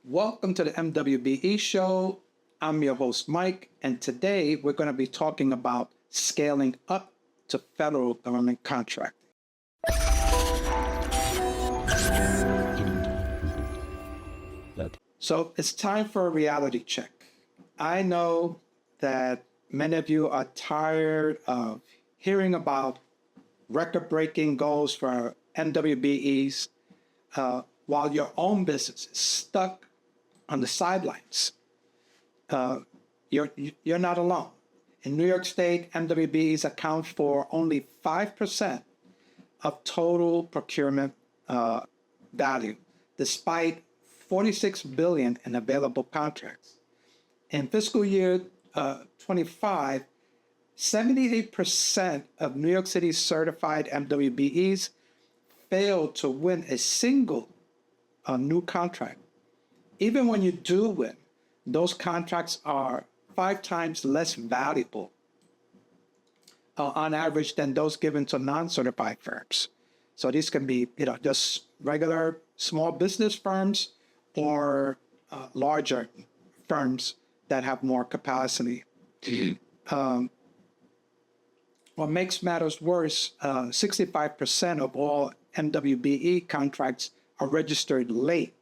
Welcome to the MWBE Show. I'm your host, Mike, and today we're going to be talking about scaling up to federal government contracting. So it's time for a reality check. I know that many of you are tired of hearing about record-breaking goals for MWBEs while your own business is stuck on the sidelines. You're not alone. In New York State, MWBEs account for only 5% of total procurement value, despite $46 billion in available contracts. In fiscal year 25, 78% of New York City's certified MWBEs failed to win a single new contract. Even when you do win, those contracts are 5 times less valuable on average than those given to non-certified firms. So these can be, just regular small business firms or larger firms that have more capacity. What makes matters worse, 65% of all MWBE contracts are registered late,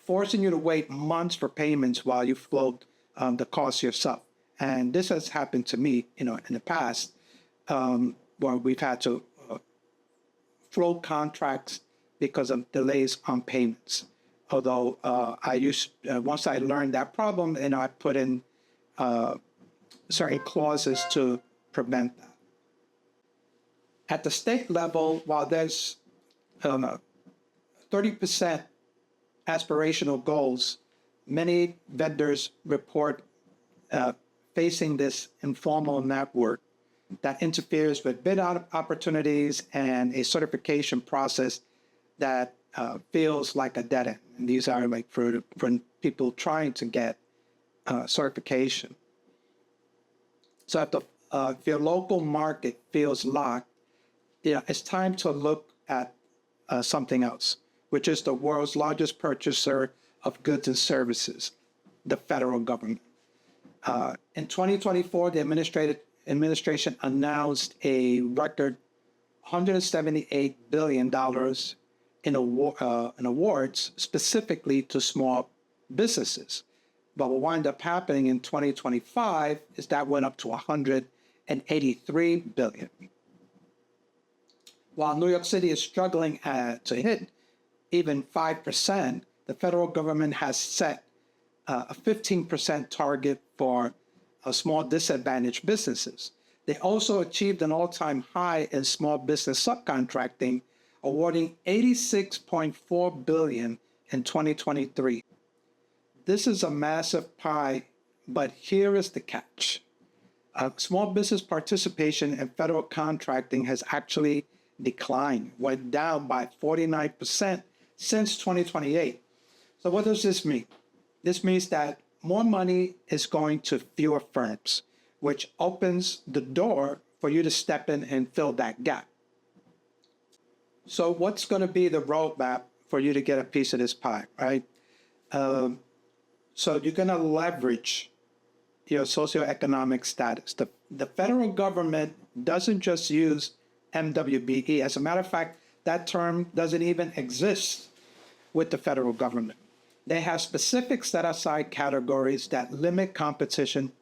forcing you to wait months for payments while you float the cost yourself. And this has happened to me, in the past, where we've had to float contracts because of delays on payments. Although once I learned that problem, I put in certain clauses to prevent that. At the state level, while there's 30% aspirational goals, many vendors report facing this informal network that interferes with bid opportunities and a certification process that feels like a dead end. And these are like for people trying to get certification. So if your local market feels locked, it's time to look at something else, which is the world's largest purchaser of goods and services, the federal government. In 2024, the administration announced a record $178 billion in awards specifically to small businesses. But what wound up happening in 2025 is that went up to $183 billion. While New York City is struggling to hit even 5%, the federal government has set a 15% target for small disadvantaged businesses. They also achieved an all-time high in small business subcontracting, awarding $86.4 billion in 2023. This is a massive pie, but here is the catch. Small business participation in federal contracting has actually declined, went down by 49% since 2028. So what does this mean? This means that more money is going to fewer firms, which opens the door for you to step in and fill that gap. So what's going to be the roadmap for you to get a piece of this pie, right? So you're going to leverage your socioeconomic status. The federal government doesn't just use MWBE. As a matter of fact, that term doesn't even exist with the federal government. They have specific set-aside categories that limit competition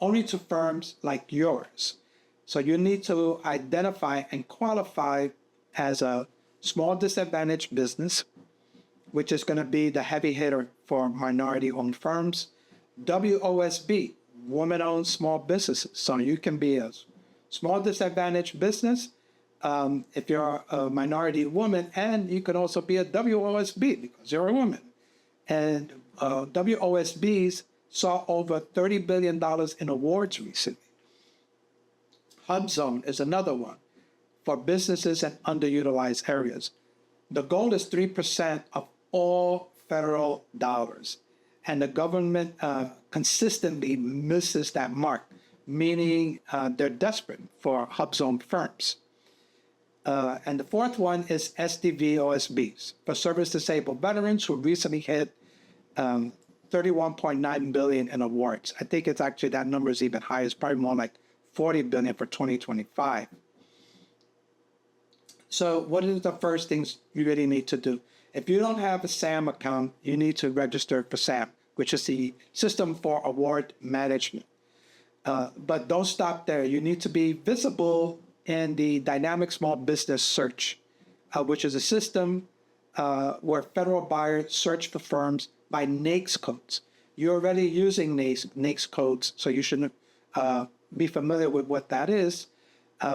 only to firms like yours. So you need to identify and qualify as a small disadvantaged business, which is going to be the heavy hitter for minority-owned firms. WOSB, women-owned small businesses. So you can be a small disadvantaged business if you're a minority woman, and you can also be a WOSB because you're a woman. And WOSBs saw over $30 billion in awards recently. HubZone is another one for businesses in underutilized areas. The goal is 3% of all federal dollars, and the government consistently misses that mark, meaning they're desperate for HubZone firms. And the fourth one is SDV OSBs for service disabled veterans who recently hit 31.9 billion in awards. I think it's actually that number is even higher. It's probably more like 40 billion for 2025. So what is the first things you really need to do? If you don't have a SAM account, you need to register for SAM, which is the System for Award Management. But don't stop there. You need to be visible in the Dynamic Small Business Search, which is a system where federal buyers search for firms by NAICS codes. You're already using NAICS codes, so you should be familiar with what that is,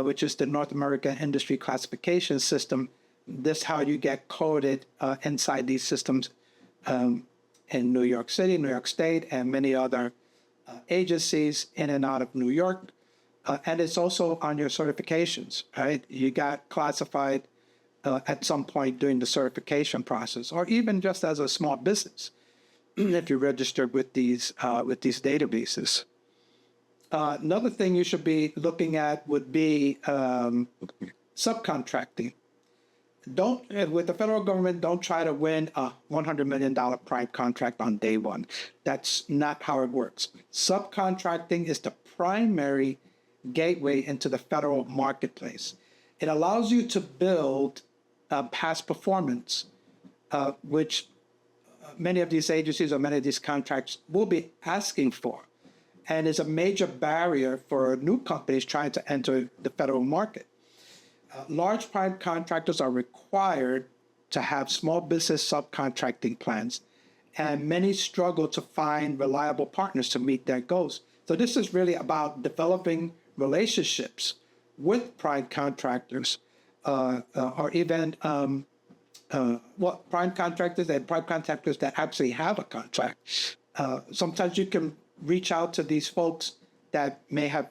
which is the North American Industry Classification System. This is how you get coded inside these systems in New York City, New York State, and many other agencies in and out of New York. And it's also on your certifications, right? You got classified at some point during the certification process, or even just as a small business, if you registered with these databases. Another thing you should be looking at would be subcontracting. With the federal government, don't try to win a $100 million prime contract on day one. That's not how it works. Subcontracting is the primary gateway into the federal marketplace. It allows you to build past performance, which many of these agencies or many of these contracts will be asking for, and is a major barrier for new companies trying to enter the federal market. Large prime contractors are required to have small business subcontracting plans, and many struggle to find reliable partners to meet their goals. So this is really about developing relationships with prime contractors, or even prime contractors and prime contractors that actually have a contract. Sometimes you can reach out to these folks that may have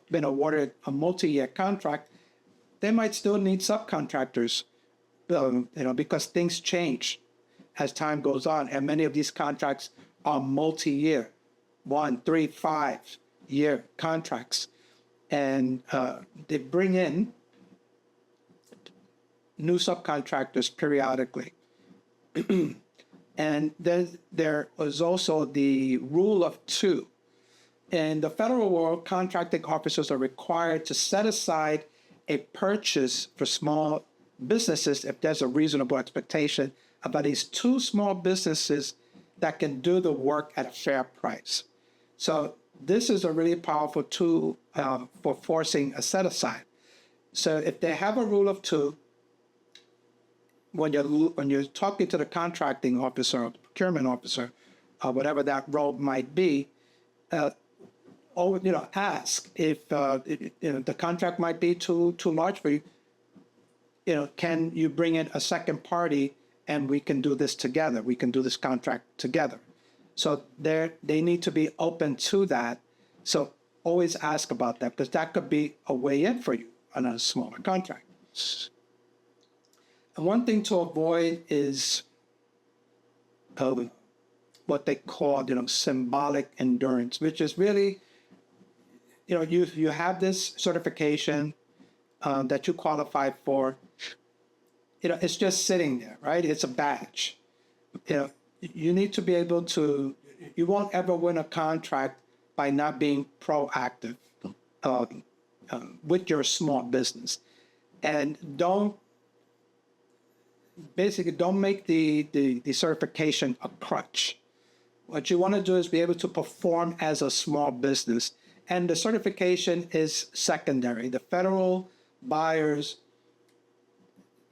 been awarded a multi-year contract. They might still need subcontractors, because things change as time goes on, and many of these contracts are multi-year, 1, 3, 5-year contracts, and they bring in new subcontractors periodically. And then there was also the rule of two. In the federal world, contracting officers are required to set aside a purchase for small businesses if there's a reasonable expectation of at least 2 small businesses that can do the work at a fair price. So this is a really powerful tool for forcing a set aside. So if they have a rule of 2, when you're talking to the contracting officer or the procurement officer, whatever that role might be, ask if the contract might be too large for you. Can you bring in a second party and we can do this together? We can do this contract together. So they need to be open to that. So always ask about that, because that could be a way in for you on a smaller contract. And one thing to avoid is what they call, symbolic endurance, which is really, you have this certification that you qualify for. It's just sitting there, right? It's a badge. You need to be able to. You won't ever win a contract by not being proactive with your small business, and don't make the certification a crutch. What you want to do is be able to perform as a small business, and the certification is secondary. The federal buyers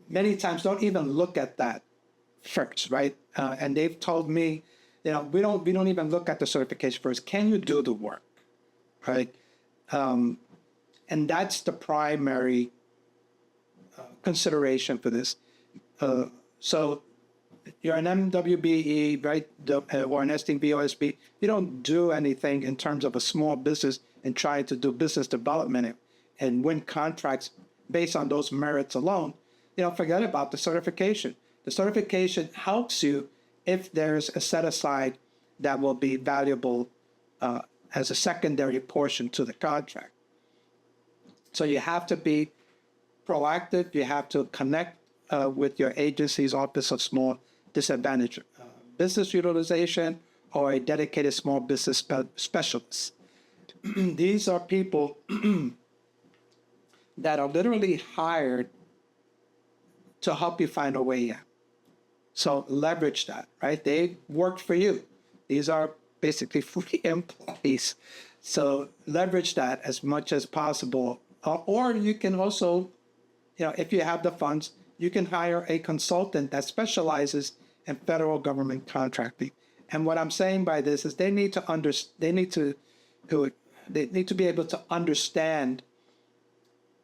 many times don't even look at that first, right? And they've told me, we don't even look at the certification first. Can you do the work, right? And that's the primary consideration for this. So you're an MWBE, right, or an STVOSB. You don't do anything in terms of a small business and try to do business development and win contracts based on those merits alone. Forget about the certification. The certification helps you if there's a set aside that will be valuable as a secondary portion to the contract. So you have to be proactive. You have to connect with your agency's Office of Small Disadvantaged business utilization or a dedicated small business specialist. These are people that are literally hired to help you find a way in. So leverage that, right? They work for you. These are basically free employees. So leverage that as much as possible. Or you can also, if you have the funds, you can hire a consultant that specializes in federal government contracting. And what I'm saying by this is they need to be able to understand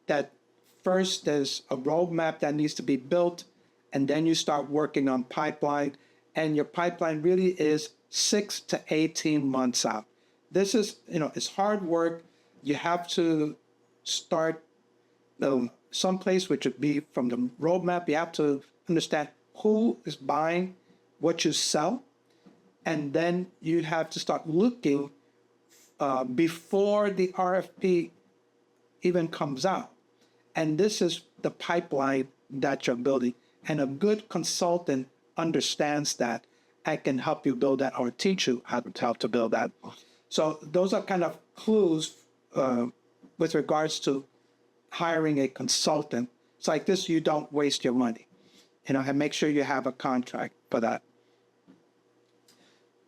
that first there's a roadmap that needs to be built, and then you start working on pipeline, and your pipeline really is 6 to 18 months out. This is, it's hard work. You have to start someplace, which would be from the roadmap. You have to understand who is buying what you sell, and then you have to start looking before the RFP even comes out. And this is the pipeline that you're building. And a good consultant understands that and can help you build that or teach you how to build that. So those are kind of clues with regards to hiring a consultant. It's like this, you don't waste your money, and make sure you have a contract for that.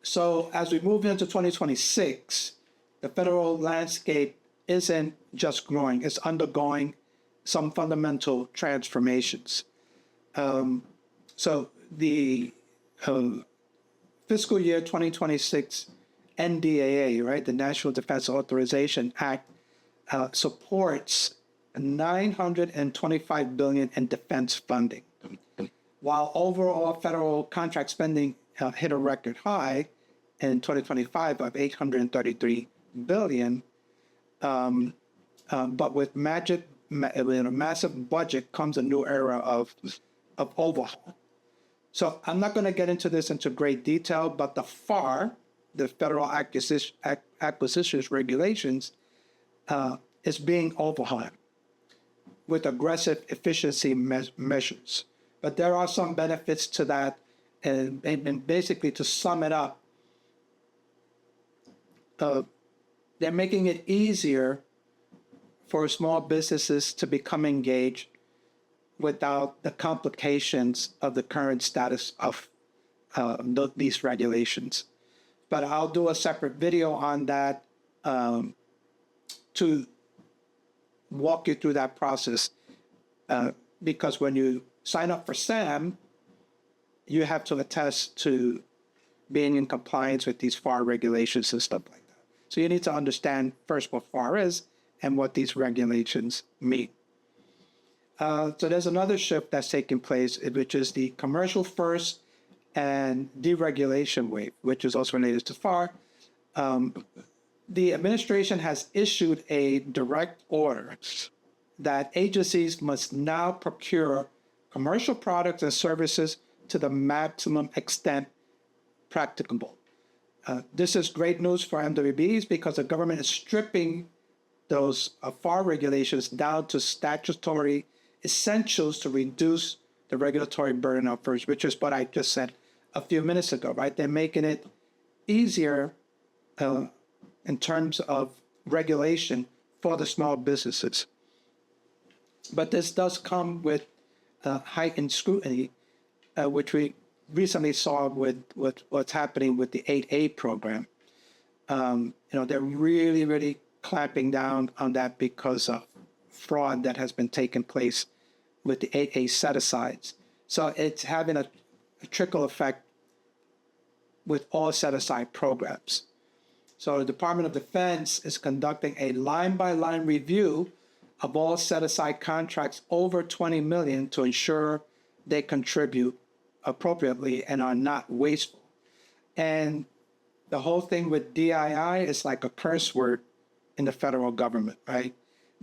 So as we move into 2026, the federal landscape isn't just growing, it's undergoing some fundamental transformations. So the fiscal year 2026 NDAA, right, the National Defense Authorization Act, supports $925 billion in defense funding. While overall federal contract spending hit a record high in 2025 of $833 billion, but with a massive budget comes a new era of overhaul. So I'm not going to get into this into great detail, but the FAR, the Federal Acquisitions Regulations, is being overhauled with aggressive efficiency measures. But there are some benefits to that, and basically to sum it up, they're making it easier for small businesses to become engaged without the complications of the current status of these regulations. But I'll do a separate video on that to walk you through that process, because when you sign up for SAM, you have to attest to being in compliance with these FAR regulations and stuff like that. So you need to understand first what FAR is and what these regulations mean. So there's another shift that's taking place, which is the commercial first and deregulation wave, which is also related to FAR. The administration has issued a direct order that agencies must now procure commercial products and services to the maximum extent practicable. This is great news for MWBEs because the government is stripping those FAR regulations down to statutory essentials to reduce the regulatory burden of first, which is what I just said a few minutes ago, right? They're making it easier in terms of regulation for the small businesses. But this does come with heightened scrutiny, which we recently saw with what's happening with the 8A program. They're really, really clamping down on that because of fraud that has been taking place with the 8A set-asides. So it's having a trickle effect with all set-aside programs. So the Department of Defense is conducting a line-by-line review of all set-aside contracts over $20 million to ensure they contribute appropriately and are not wasteful. And the whole thing with DII is like a curse word in the federal government, right?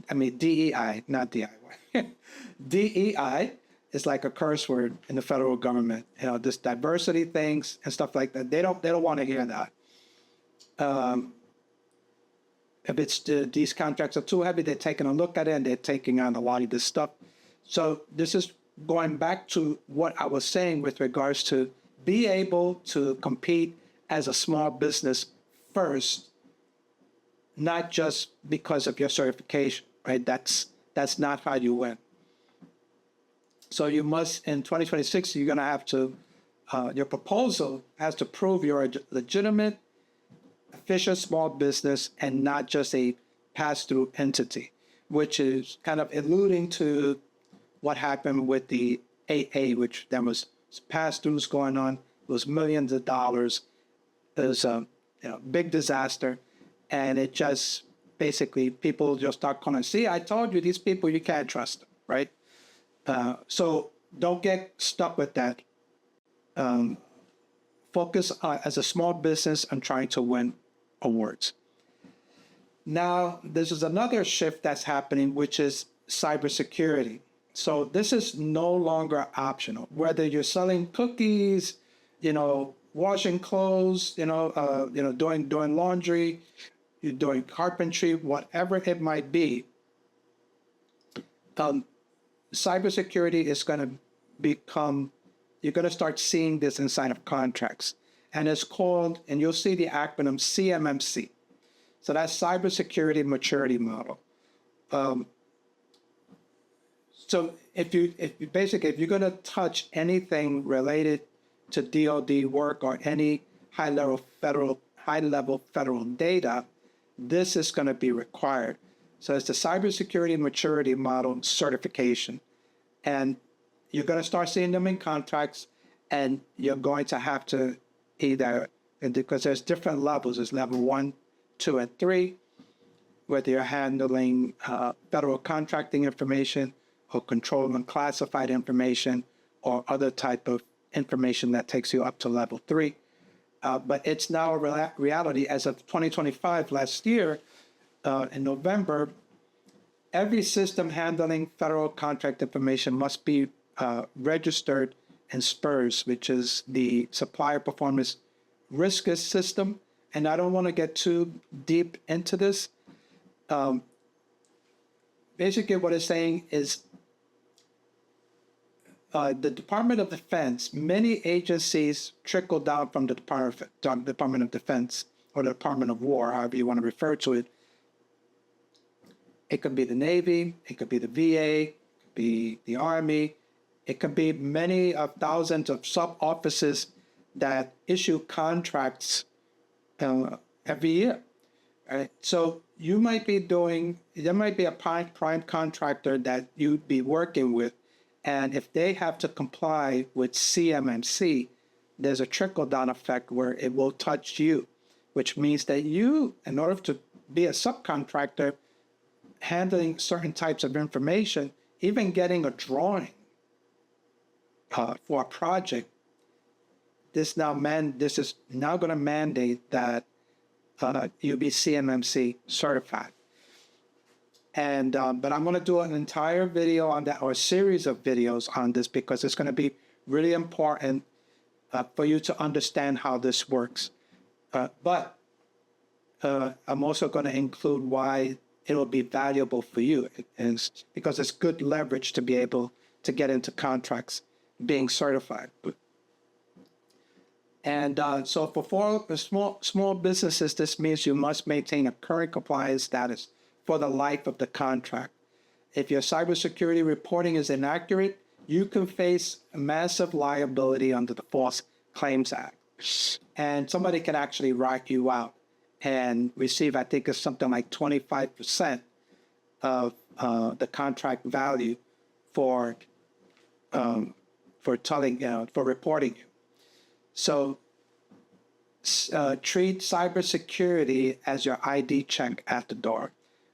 I mean, DEI, not DIY. DEI is like a curse word in the federal government. This diversity things and stuff like that. They don't want to hear that. If it's these contracts are too heavy, they're taking a look at it and they're taking on a lot of this stuff. So this is going back to what I was saying with regards to be able to compete as a small business first, not just because of your certification, right? That's not how you win. So you must, in 2026, you're going to have to, your proposal has to prove you're a legitimate, efficient small business and not just a pass-through entity, which is kind of alluding to what happened with the AA, which there was pass-throughs going on. It was millions of dollars. It was a big disaster. And it just basically, people just start calling, see, I told you, these people, you can't trust them, right? So don't get stuck with that. Focus as a small business on trying to win awards. Now, this is another shift that's happening, which is cybersecurity. So this is no longer optional. Whether you're selling cookies, washing clothes, doing laundry, you're doing carpentry, whatever it might be, cybersecurity is going to become, you're going to start seeing this inside of contracts. And it's called, and you'll see the acronym CMMC. So that's Cybersecurity Maturity Model. So if you're going to touch anything related to DoD work or any high-level federal data, this is going to be required. So it's the Cybersecurity Maturity Model certification. And you're going to start seeing them in contracts, and you're going to have to either, because there's different levels, there's level 1, 2, and 3, whether you're handling federal contracting information or controlling classified information or other type of information that takes you up to level 3. But it's now a reality as of 2025, last year, in November, every system handling federal contract information must be registered in SPERS, which is the Supplier Performance Risk System. And I don't want to get too deep into this. Basically, what it's saying is the Department of Defense, many agencies trickle down from the Department of Defense or the Department of War, however you want to refer to it. It could be the Navy, it could be the VA, it could be the Army, it could be many thousands of sub-offices that issue contracts every year. Right? So there might be a prime contractor that you'd be working with, and if they have to comply with CMMC, there's a trickle-down effect where it will touch you, which means that you, in order to be a subcontractor, handling certain types of information, even getting a drawing for a project, this is now going to mandate that you be CMMC certified. And but I'm going to do an entire video on that, or a series of videos on this, because it's going to be really important for you to understand how this works. But I'm also going to include why it will be valuable for you, because it's good leverage to be able to get into contracts being certified. And so for small businesses, this means you must maintain a current compliance status for the life of the contract. If your cybersecurity reporting is inaccurate, you can face massive liability under the False Claims Act. And somebody can actually write you out and receive, I think it's something like 25% of the contract value for reporting you. So treat cybersecurity as your ID check at the door.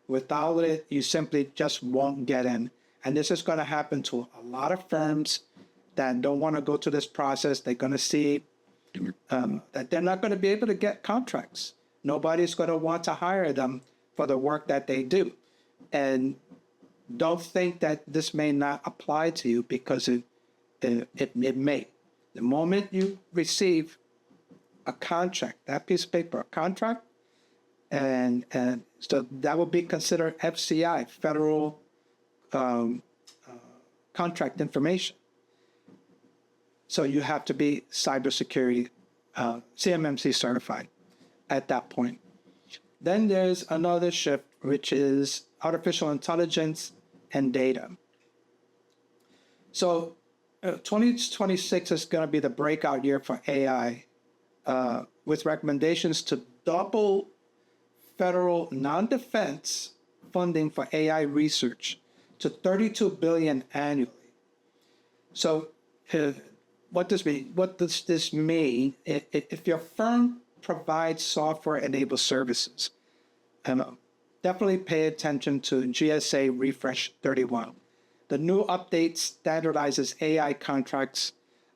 Without it, you simply just won't get in. And this is going to happen to a lot of firms that don't want to go through this process. They're going to see that they're not going to be able to get contracts. Nobody's going to want to hire them for the work that they do. And don't think that this may not apply to you, because it may. The moment you receive a contract, that piece of paper, a contract, and so that will be considered FCI, federal contract information. So you have to be cybersecurity CMMC certified at that point. Then there's another shift, which is artificial intelligence and data. So 2026 is going to be the breakout year for AI, with recommendations to double federal non-defense funding for AI research to $32 billion annually. So what does this mean? If your firm provides software-enabled services, definitely pay attention to GSA Refresh 31. The new update standardizes AI contracts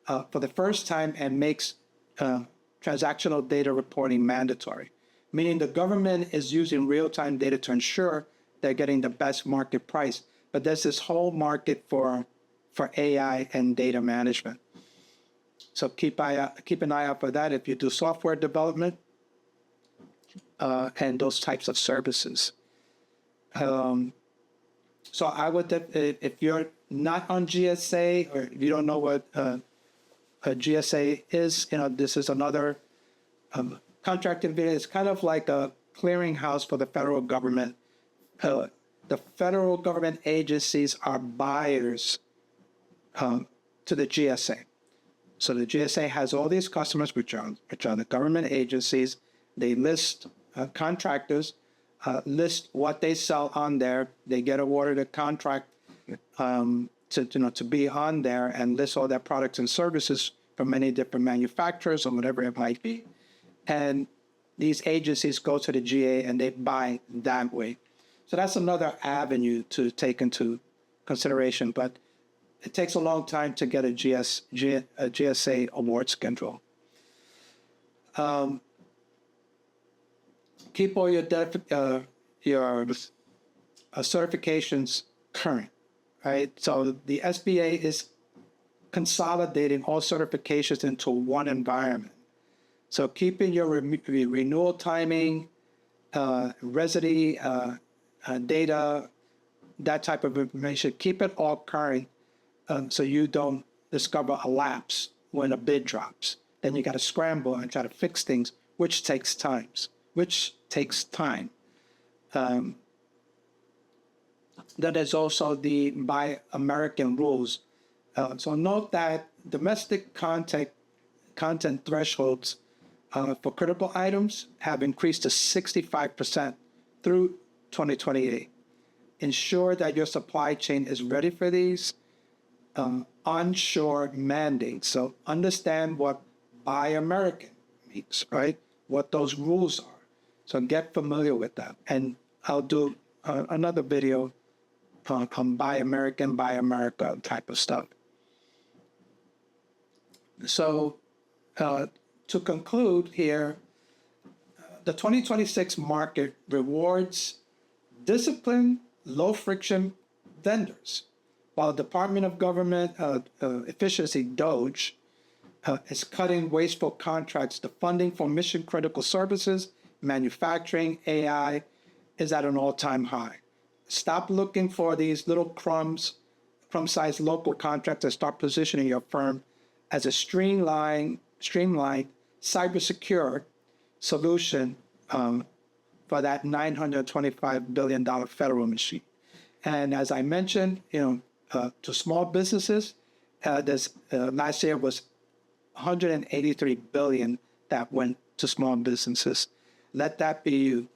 for the first time and makes transactional data reporting mandatory, meaning the government is using real-time data to ensure they're getting the best market price. But there's this whole market for AI and data management. So keep an eye out for that if you do software development and those types of services. So I would, if you're not on GSA or if you don't know what a GSA is, this is another contracting video. It's kind of like a clearinghouse for the federal government. The federal government agencies are buyers to the GSA. So the GSA has all these customers, which are the government agencies. They list contractors, list what they sell on there. They get awarded a contract to be on there and list all their products and services from many different manufacturers or whatever it might be. And these agencies go to the GA and they buy that way. So that's another avenue to take into consideration, but it takes a long time to get a GSA award schedule. Keep all your certifications current, right? So the SBA is consolidating all certifications into one environment. So keeping your renewal timing, residency data, that type of information, keep it all current so you don't discover a lapse when a bid drops. Then you got to scramble and try to fix things, which takes time. That is also the Buy American rules. So note that domestic content thresholds for critical items have increased to 65% through 2028. Ensure that your supply chain is ready for these onshore mandates. So understand what Buy American means, right? What those rules are. So get familiar with that. And I'll do another video on Buy American, Buy America type of stuff. So to conclude here, the 2026 market rewards disciplined, low-friction vendors, while the Department of Government Efficiency, DOGE, is cutting wasteful contracts. The funding for mission-critical services, manufacturing, AI is at an all-time high. Stop looking for these little crumb-sized local contracts and start positioning your firm as a streamlined, cyber-secure solution for that $925 billion federal machine. And as I mentioned, to small businesses, last year was $183 billion that went to small businesses. Let that be you.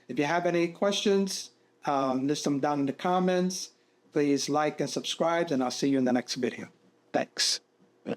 If you have any questions, list them down in the comments. Please like and subscribe, and I'll see you in the next video. Thanks.